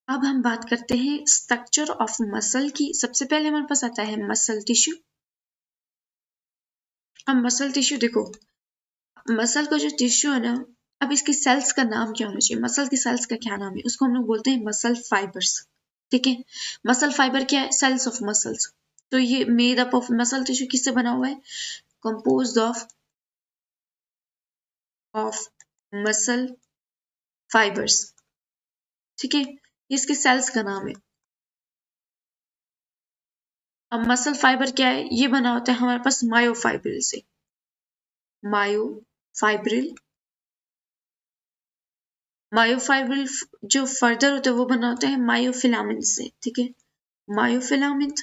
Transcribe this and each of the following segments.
अब हम बात करते हैं स्ट्रक्चर ऑफ मसल की। सबसे पहले हमारे पास आता है मसल टिश्यू। अब मसल टिश्यू देखो, मसल का जो टिश्यू है ना, अब इसकी सेल्स का नाम क्या होना चाहिए? मसल की सेल्स का क्या नाम है? उसको हम लोग बोलते हैं मसल फाइबर्स। ठीक है, मसल फाइबर क्या है? Cells of muscles. तो ये made up of muscle tissue किससे बना हुआ है? Composed of muscle fibres. ठीक है, इसके सेल्स का नाम है। अब मसल फाइबर क्या है? ये बना होता है हमारे पास मायोफाइब्रिल से। मायोफाइब्रिल, मायोफाइब्रिल जो फर्दर होता है वो बना होता है मायोफिलामेंट से। ठीक है, मायोफिलामेंट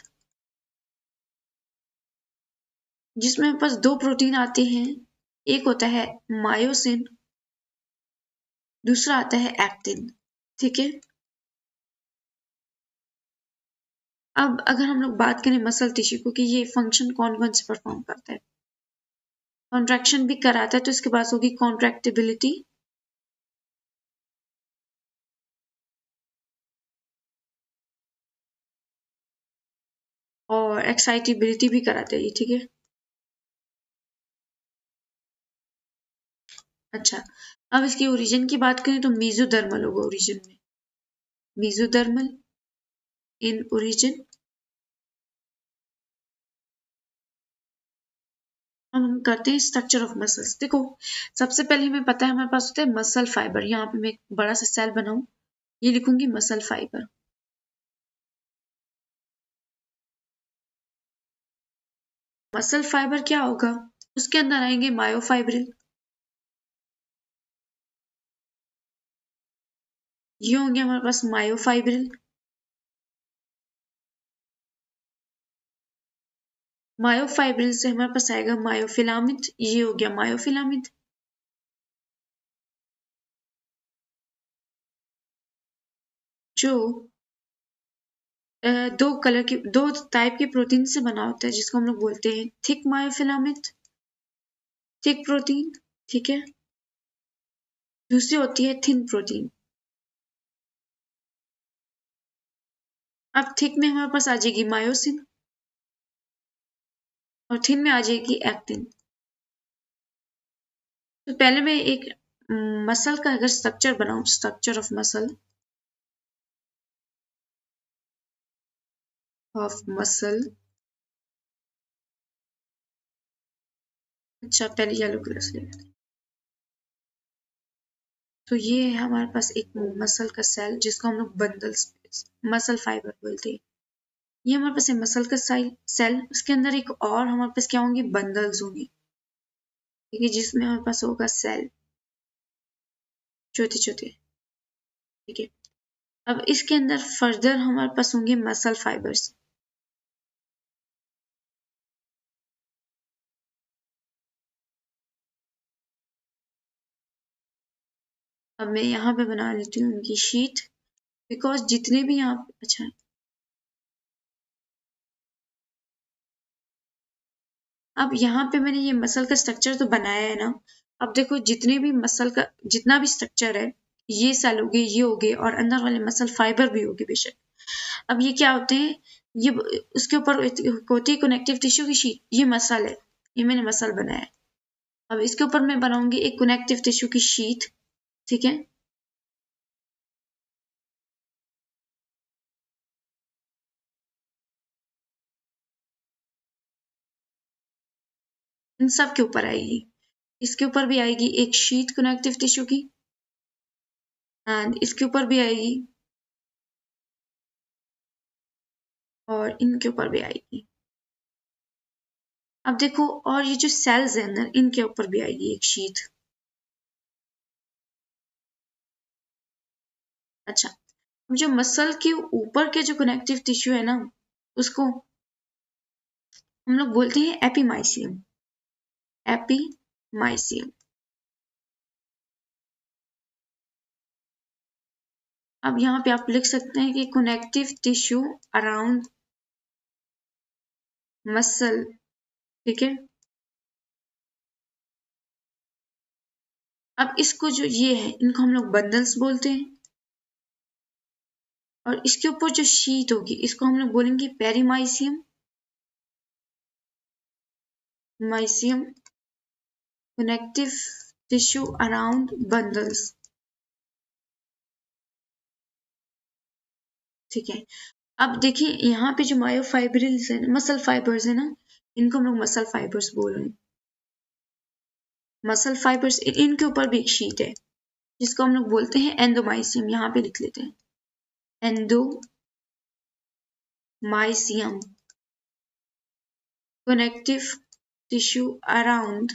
जिसमें हमारे पास दो प्रोटीन आते हैं, एक होता है मायोसिन, दूसरा आता है एक्टिन। ठीक है, अब अगर हम लोग बात करें मसल टिश्यू को कि ये फंक्शन कौन कौन से परफॉर्म करता है, कॉन्ट्रैक्शन भी कराता है, तो इसके पास होगी कॉन्ट्रैक्टिबिलिटी, और एक्साइटेबिलिटी भी कराता है ये। ठीक है, अच्छा, अब इसकी ओरिजिन की बात करें तो मीजोदर्मल होगा ओरिजिन में, मीजोदर्मल इन ओरिजिन। अब हम करते हैं स्ट्रक्चर ऑफ मसल्स। देखो, सबसे पहले हमें पता है हमारे पास होता है मसल फाइबर। यहाँ पे मैं एक बड़ा सा सेल बनाऊं, ये लिखूंगी मसल फाइबर। मसल फाइबर क्या होगा? उसके अंदर आएंगे मायोफाइब्रिल, ये होंगे हमारे पास मायोफाइब्रिल। मायोफाइब्रिल से हमारे पास आएगा मायोफिलामेंट, ये हो गया मायोफिलामेंट। जो दो कलर की, दो टाइप के प्रोटीन से बना होता है, जिसको हम लोग बोलते हैं थिक मायोफिलामेंट, थिक प्रोटीन। ठीक है, दूसरी होती है थिन प्रोटीन। अब थिक में हमारे पास आ जाएगी मायोसिन, और थिन में आ जाएगी एक्टिन। तो पहले मैं एक मसल का अगर स्ट्रक्चर बनाऊं, स्ट्रक्चर ऑफ मसल। अच्छा, पहले येलो कलर से लेते हैं। तो ये है हमारे पास एक मसल का सेल, जिसको हम लोग बंडल्स, मसल फाइबर बोलते हैं। ये हमारे पास है मसल का सेल, उसके अंदर एक और हमारे पास क्या होंगे? बंडल्स होंगे। ठीक है, जिसमें हमारे पास होगा सेल, छोटे छोटे। ठीक है, अब इसके अंदर फर्दर हमारे पास होंगे मसल फाइबर्स। अब मैं यहाँ पे बना लेती हूँ उनकी शीट, बिकॉज जितने भी यहाँ, अच्छा, अब यहाँ पे मैंने ये मसल का स्ट्रक्चर तो बनाया है ना। अब देखो, जितने भी मसल का जितना भी स्ट्रक्चर है, ये सेल हो गए, ये हो गए, और अंदर वाले मसल फाइबर भी होगी बेशक। अब ये क्या होते हैं? ये उसके ऊपर होती है कनेक्टिव टिश्यू की शीट, ये मसल है, ये मैंने मसल बनाया है। अब इसके ऊपर मैं बनाऊंगी एक कनेक्टिव टिश्यू की शीट। ठीक है, इन सब के ऊपर आएगी, इसके ऊपर भी आएगी एक शीट कनेक्टिव टिश्यू की, एंड इसके ऊपर भी आएगी, और इनके ऊपर भी आएगी। अब देखो, और ये जो सेल्स है अंदर, इनके ऊपर भी आएगी एक शीट। अच्छा, जो मसल के ऊपर के जो कनेक्टिव टिश्यू है ना, उसको हम लोग बोलते हैं एपीमाइसियम, एपीमाइसियम। अब यहाँ पे आप लिख सकते हैं कि कनेक्टिव टिश्यू अराउंड मसल। ठीक है, अब इसको जो ये है, इनको हम लोग बंडल्स बोलते हैं। और इसके ऊपर जो शीट होगी इसको हम लोग बोलेंगे perimysium, माइसियम, connective tissue around bundles. ठीक है, अब देखिए यहाँ पे जो मायोफाइब्रिल्स है, मसल फाइबर्स है ना, इनको हम लोग मसल फाइबर्स बोल रहे हैं। मसल फाइबर्स, इनके ऊपर भी एक शीट है जिसको हम लोग बोलते हैं एंडोमाइसियम। यहाँ पे लिख लेते हैं endomysium, connective tissue around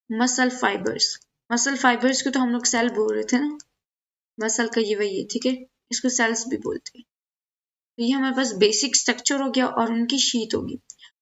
muscle fibres. Muscle fibres को तो हम लोग सेल बोल रहे थे ना, मसल का ये वही है, ठीक है, इसको सेल्स भी बोलते हैं। तो ये हमारे पास बेसिक स्ट्रक्चर हो गया और उनकी शीट होगी।